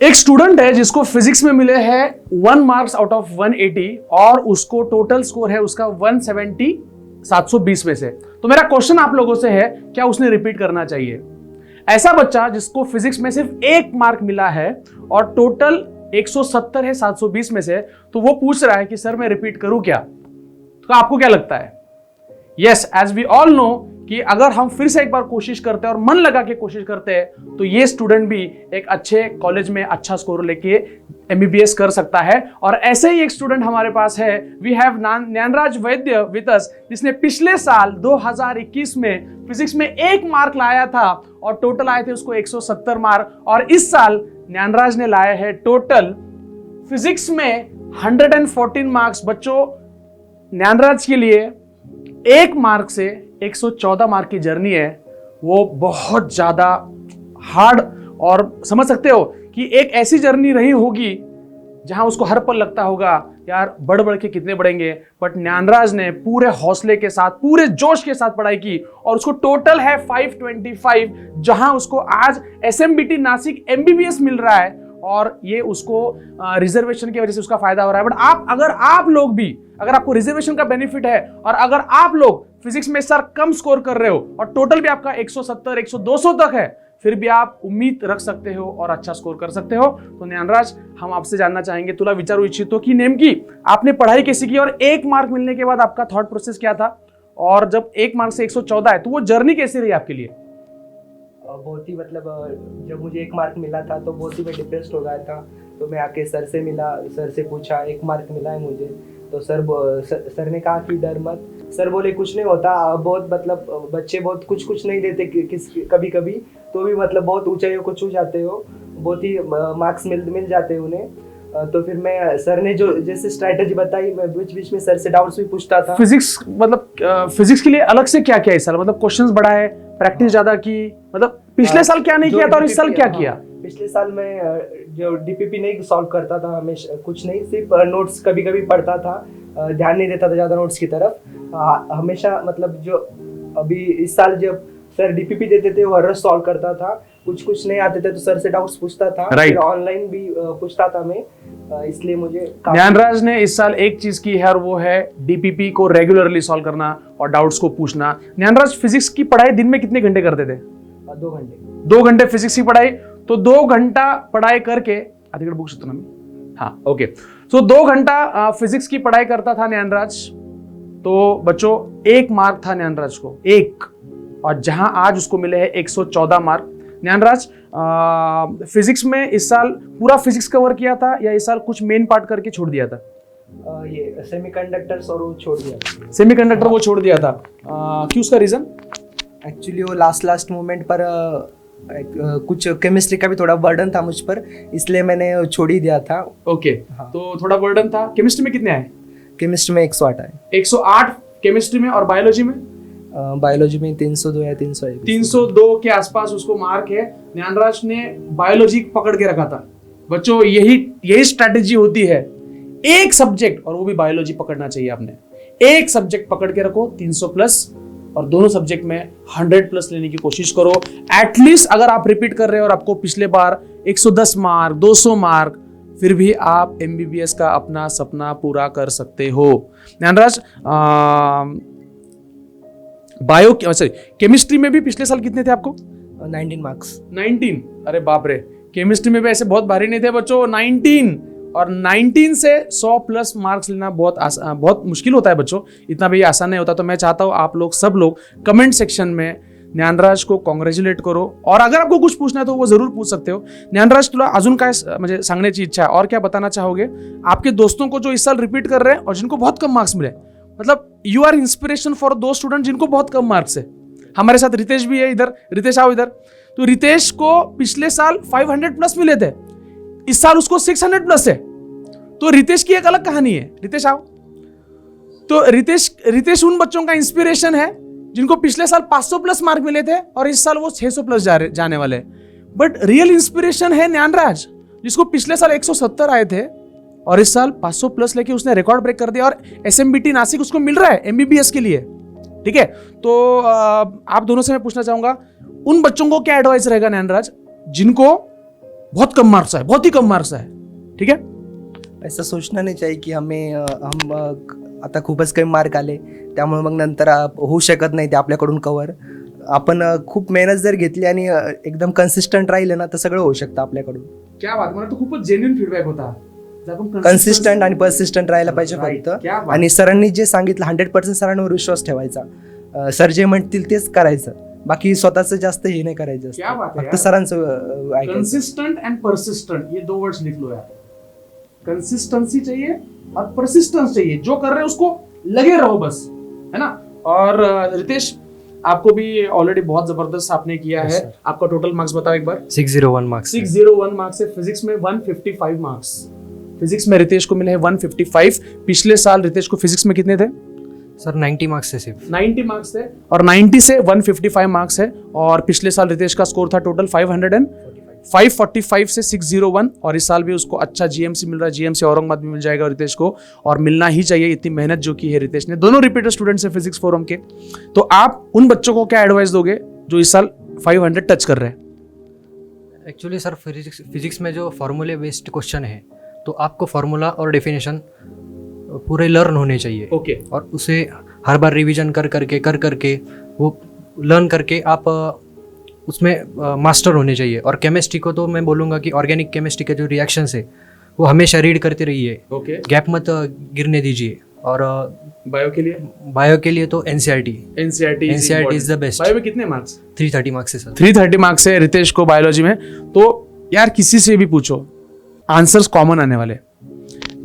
एक स्टूडेंट है जिसको फिजिक्स में मिले हैं 1 मार्क्स आउट ऑफ 180 और उसको टोटल स्कोर है उसका 170 720 में से। तो मेरा क्वेश्चन आप लोगों से है, क्या उसने रिपीट करना चाहिए? ऐसा बच्चा जिसको फिजिक्स में सिर्फ 1 मार्क मिला है और टोटल 170 है 720 में से, तो वो पूछ रहा है कि सर मैं रिपीट करूं क्या? तो आपको क्या लगता है? Yes, as we all know कि अगर हम फिर से एक बार कोशिश करते हैं और मन लगा के कोशिश करते हैं तो ये स्टूडेंट भी एक अच्छे कॉलेज में अच्छा स्कोर लेके एमबीबीएस कर सकता है। और ऐसे ही एक स्टूडेंट हमारे पास है, we have Dnyanraj Vaidya with us, जिसने पिछले साल 2021 में फिजिक्स में 1 मार्क लाया था और टोटल आए थे उसको 170 मार्क। और इस साल ज्ञानराज ने लाया है टोटल फिजिक्स में 114 मार्क्स। बच्चों, ज्ञानराज के लिए 1 मार्क से 114 मार्क की जर्नी है, वो बहुत ज्यादा हार्ड, और समझ सकते हो कि एक ऐसी जर्नी रही होगी जहां उसको हर पल लगता होगा यार बढ़ बढ़ के कितने बढ़ेंगे, बट ज्ञानराज ने पूरे हौसले के साथ पूरे जोश के साथ पढ़ाई की और उसको टोटल है 525, जहां उसको आज एसएमबीटी नासिक एमबीबीएस मिल रहा है और ये उसको रिजर्वेशन की वजह से उसका फायदा हो रहा है। बट अगर आप लोग भी, अगर आपको रिजर्वेशन का बेनिफिट है और अगर आप लोग फिजिक्स में सर कम स्कोर कर रहे हो और टोटल भी आपका 170 100 200 तक है, फिर भी आप उम्मीद रख सकते हो और अच्छा स्कोर कर सकते हो। तो ज्ञानराज, हम आपसे जानना चाहेंगे, तुला विचारू इच्छितो की नेमकी आपने पढ़ाई कैसी की और 1 मार्क मिलने के बाद आपका थॉट प्रोसेस क्या था, और जब 1 मार्क से 114 है तो वो जर्नी कैसी रही आपके लिए? बहुत ही मतलब जब मुझे 1 मार्क मिला था तो बहुत ही मैं डिप्रेस्ड हो गया था। तो मैं आके सर से मिला, सर से पूछा 1 मार्क मिला है मुझे। तो सर ने कहा कि डर मत। सर बोले कुछ नहीं होता, बहुत मतलब बच्चे बहुत कुछ नहीं देते कभी कभी, तो भी मतलब बहुत ऊंचाइयों को छू जाते हो, बहुत ही मार्क्स मिल जाते हैं उन्हें। तो फिर मैं, सर ने जो जैसे स्ट्रैटेजी बताई, मैं बीच में सर से डाउट्स भी पूछता था। फिजिक्स मतलब फिजिक्स के लिए अलग से क्या किया इस साल? मतलब क्वेश्चंस बढ़ाए, प्रैक्टिस ज्यादा की, मतलब पिछले साल क्या नहीं किया था और इस साल क्या किया? पिछले साल मैं जो डीपीपी नहीं सॉल्व करता था, हमेशा कुछ नहीं, सिर्फ नोट्स कभी कभी पढ़ता था, ध्यान नहीं देता था ज़्यादा नोट्स की तरफ हमेशा। मतलब जो अभी इस साल जब सर डीपीपी देते थे वो हर रोज सॉल्व करता था, कुछ नहीं आते थे तो सर से डाउट्स पूछता था, फिर ऑनलाइन भी पूछता था मैं, इसलिए मुझे। ज्ञानराज ने इस साल एक चीज की है और वो है डीपीपी को रेगुलरली सॉल्व करना और डाउट्स को पूछना। ज्ञानराज, फिजिक्स की पढ़ाई दिन में कितने घंटे करते थे? 2 घंटे। 2 घंटे फिजिक्स की पढ़ाई, तो 2 घंटा पढ़ाई करके आधी बुक सुना मैं, हाँ ओके। तो 2 घंटा फिजिक्स की पढ़ाई करता था ज्ञानराज। तो बच्चों, 1 मार्क था ज्ञानराज को, 1, और जहां आज उसको मिले हैं 114 मार्क। ज्ञानराज, फिजिक्स में इस साल पूरा फिजिक्स कवर किया था या इस साल कुछ मेन पार्ट करके छोड़ दिया था? ये सेमीकंडक्टर्स और वो छोड़ दिया। सेमीकंडक्टर वो छोड़ दिया था, क्यों, उसका रीजन? एक्चुअली वो लास्ट मोमेंट पर कुछ केमिस्ट्री का भी थोड़ा बर्डन था मुझ पर, इसलिए मैंने छोड़ ही दिया था। ओके, हाँ। तो थोड़ा बर्डन था। केमिस्ट्री में कितने आए? केमिस्ट्री में 108 आए। 108 केमिस्ट्री में, और बायोलॉजी में? बायोलॉजी में 302 है, 302 के आसपास उसको मार्क है। ज्ञानराज ने बायोलॉजी पकड़ के रखा था। बच्चों, यही स्ट्रैटेजी होती है, एक सब्जेक्ट, और वो भी बायोलॉजी पकड़ना चाहिए आपने। एक सब्जेक्ट पकड़ के रखो 300 प्लस, और दोनों सब्जेक्ट में 100 प्लस लेने की कोशिश करो। एटलीस्ट अगर आप रिपीट कर रहे हो और आपको पिछले बार 110 मार्क 200 मार्क, फिर भी आप एमबीबीएस का अपना सपना पूरा कर सकते हो। ज्ञानराज, केमिस्ट्री में भी पिछले साल कितने थे आपको? 19 मार्क्स। 19? अरे बाप रे, केमिस्ट्री में भी ऐसे बहुत भारी नहीं थे बच्चों, 19, और 19 से 100 प्लस मार्क्स लेना बहुत मुश्किल होता है बच्चों, इतना भी आसान नहीं होता। तो मैं चाहता हूँ आप लोग, सब लोग कमेंट सेक्शन में ज्ञानराज को कॉन्ग्रॅच्युलेट करो, और अगर आपको कुछ पूछना है तो वो जरूर पूछ सकते हो। ज्ञानराज, तुला अजून काय म्हणजे सांगण्याची इच्छा है और क्या बताना चाहोगे आपके दोस्तों को जो इस साल रिपीट कर रहे हैं और जिनको बहुत कम मार्क्स मिले? मतलब यू आर इंस्पिरेशन फॉर दो स्टूडेंट जिनको बहुत कम मार्क्स है। हमारे साथ रितेश भी है इधर, रितेश आओ इधर। तो रितेश को पिछले साल 500 प्लस मिले थे, इस साल उसको 600 प्लस है। तो रितेश की एक अलग कहानी है। रितेश आओ। तो रितेश उन बच्चों का इंस्पिरेशन है जिनको पिछले साल 500 प्लस मार्क मिले थे और इस साल वो 600 प्लस जाने वाले। बट रियल इंस्पिरेशन है ज्ञानराज, जिसको पिछले साल 170 आए थे और इस साल 500 प्लस लेके उसने रिकॉर्ड ब्रेक कर दिया, और एसएमबीटी नासिक उसको मिल रहा है एमबीबीएस के लिए। ठीक है, तो आप दोनों से मैं पूछना चाहूंगा, उन बच्चों को क्या एडवाइस रहेगा ज्ञानराज जिनको बहुत कम मार्क्स आए, बहुत ही कम मार्क्स आए, ठीक है. असं सोचणं नाही चाहिए की आता खूपच कमी मार्क आले त्यामुळे मग नंतर होऊ शकत नाही ते आपल्याकडून कव्हर. आपण खूप मेहनत जर घेतली आणि एकदम कन्सिस्टंट राहिले ना तर सगळं होऊ शकतं आपल्याकडून. क्या बात, मला तो खूपच जेन्युइन फीडबॅक होता. कन्सिस्टंट आणि परसिस्टंट राहायला पाहिजे फक्त. क्या बात. आणि सरांनी जे सांगितलं 100% सरांवर विश्वास ठेवायचा. सर जे म्हणतील तेच करायचं, बाकी स्वतःचं जास्त हे नाही करायचं क्या बात असतं. है फक्त यार. सरांचं ऐकायचं. कंसिस्टेंट एंड परसिस्टेंट, ये 2 वर्ड्स लिख लो यार. कंसिस्टेंसी चाहिए और परसिस्टेंस चाहिए. जो कर रहे हैं उसको लगे रहो बस, है ना. और रितेश, आपको भी ऑलरेडी बहुत जबरदस्त आपने किया Yes, है. sir. आपका टोटल मार्क्स बताओ एक बार. 601 मार्क्स. 601 मार्क्स है. फिजिक्स में 155 मार्क्स. फिजिक्स में रितेश को मिले हैं 155. पिछले साल रितेश को फिजिक्स में कितने थे? सर 90 मार्क्स थे सिर्फ. 90 मार्क्स थे, और 90 से 155 मार्क्स है. और पिछले साल रितेश का स्कोर था टोटल 545 से 601. और इस साल भी उसको अच्छा जीएमसी मिल रहा है. जीएमसी औरंगाबाद में मिल जाएगा रितेश को, और मिलना ही चाहिए. इतनी मेहनत जो की है रितेश ने. दोनों रिपीटर स्टूडेंट्स है फिजिक्स फोरम के. तो आप उन बच्चों को क्या एडवाइस दोगे जो इस साल 500 टच कर रहे हैं? एक्चुअली सर फिजिक्स में जो फार्मूले बेस्ड क्वेश्चन है, तो आपको फार्मूला और डेफिनेशन पूरे लर्न होने चाहिए. ओके. और उसे हर बार रिवीजन कर करके वो लर्न करके आप उसमें मास्टर होने चाहिए. और केमिस्ट्री को तो मैं बोलूँगा कि ऑर्गेनिक केमिस्ट्री के जो रिएक्शंस है वो हमेशा रीड करते रहिए. ओके. गैप मत गिरने दीजिए. और बायो के लिए? बायो के लिए तो NCERT is the best. Bio में कितने मार्क्स? 330 मार्क्स है सर. 330 मार्क्स है रितेश को बायोलॉजी में. तो यार किसी से भी पूछो, आंसर्स कॉमन आने वाले.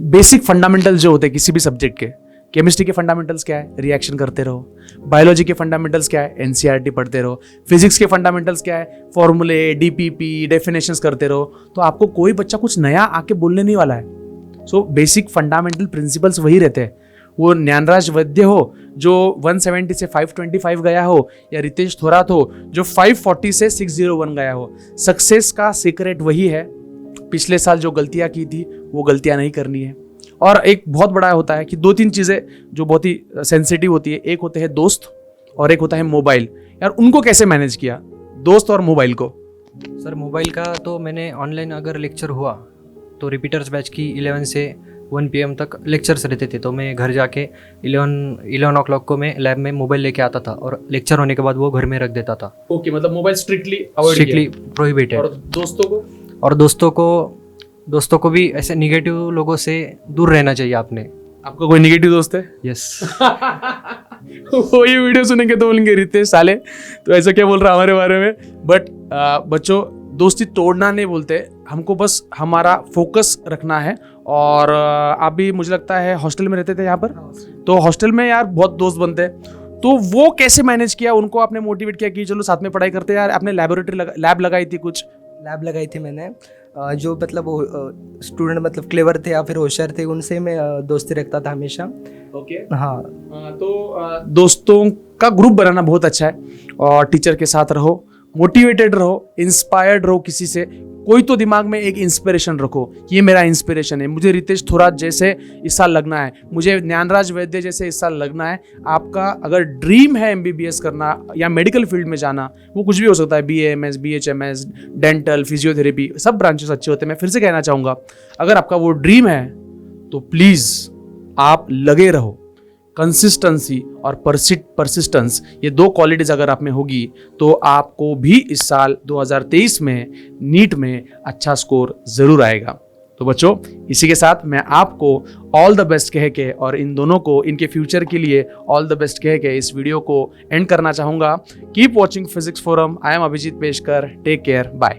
बेसिक फंडामेंटल जो होते हैं किसी भी सब्जेक्ट के. केमिस्ट्री के फंडामेंटल्स क्या है? रिएक्शन करते रहो. बायोलॉजी के फंडामेंटल्स क्या है? एनसीईआरटी पढ़ते रहो. फिजिक्स के फंडामेंटल्स क्या है? फॉर्मूले, डीपीपी, डेफिनेशंस करते रहो. तो आपको कोई बच्चा कुछ नया आके बोलने नहीं वाला है. सो बेसिक फंडामेंटल प्रिंसिपल्स वही रहते हैं. वो ज्ञानराज वैद्य हो जो 170 से 525 गया हो, या रितेश थोरात हो जो 540 से 601 गया हो. सक्सेस का सीक्रेट वही है. पिछले साल जो गलतियां की थी वो गलतियां नहीं करनी है. और एक बहुत बड़ा होता है कि 2-3 चीज़ें जो बहुत ही सेंसिटिव होती है. एक होते हैं दोस्त और एक होता है मोबाइल. यार उनको कैसे मैनेज किया, दोस्त और मोबाइल को? सर मोबाइल का तो मैंने ऑनलाइन अगर लेक्चर हुआ तो रिपीटर्स बैच की 11 से 1 PM तक लेक्चर्स रहते थे. तो मैं घर जाके 11 o'clock को मैं लैब में मोबाइल लेके आता था और लेक्चर होने के बाद वो घर में रख देता था. ओके, मतलब मोबाइल स्ट्रिक्टली प्रोहिबिटेड. और दोस्तों को? और दोस्तों को भी ऐसे निगेटिव लोगों से दूर रहना चाहिए आपने. आपका कोई निगेटिव दोस्त है? यस. वो ये वीडियो सुनेंगे तो बोलेंगे रितेश साले तो ऐसा क्या बोल रहा हमारे बारे में. बट बच्चों, दोस्ती तोड़ना नहीं बोलते, हमको बस हमारा फोकस रखना है. और आप भी मुझे लगता है हॉस्टल में रहते थे यहाँ पर, तो हॉस्टल में यार बहुत दोस्त बनते हैं. तो वो कैसे मैनेज किया? उनको आपने मोटिवेट किया कि चलो साथ में पढ़ाई करते हैं यार? आपने लैब लगाई थी, कुछ लैब लगाई थी मैंने. जो मतलब स्टूडेंट मतलब क्लेवर थे या फिर होशियार थे उनसे मैं दोस्ती रखता था हमेशा. ओके. हाँ. तो दोस्तों का ग्रुप बनाना बहुत अच्छा है. और टीचर के साथ रहो, मोटिवेटेड रहो, इंस्पायर्ड रहो किसी से. कोई तो दिमाग में एक इंस्पिरेशन रखो, ये मेरा इंस्पिरेशन है, मुझे रितेश थोरात जैसे इस साल लगना है, मुझे ज्ञानराज वैद्य जैसे इस साल लगना है. आपका अगर ड्रीम है MBBS करना या मेडिकल फील्ड में जाना, वो कुछ भी हो सकता है, BAMS, BHMS, डेंटल, फिजियोथेरेपी, सब ब्रांचेस अच्छे होते हैं. मैं फिर से कहना चाहूँगा, अगर आपका वो ड्रीम है तो प्लीज़ आप लगे रहो. कंसिस्टेंसी और परसिस्टेंस, ये 2 क्वालिटीज अगर आप में होगी तो आपको भी इस साल 2023 में नीट में अच्छा स्कोर जरूर आएगा. तो बच्चों, इसी के साथ मैं आपको ऑल द बेस्ट कह के और इन दोनों को इनके फ्यूचर के लिए ऑल द बेस्ट कह के इस वीडियो को एंड करना चाहूँगा. Keep watching physics forum. I am Abhijeet Peshkar. Take care. Bye.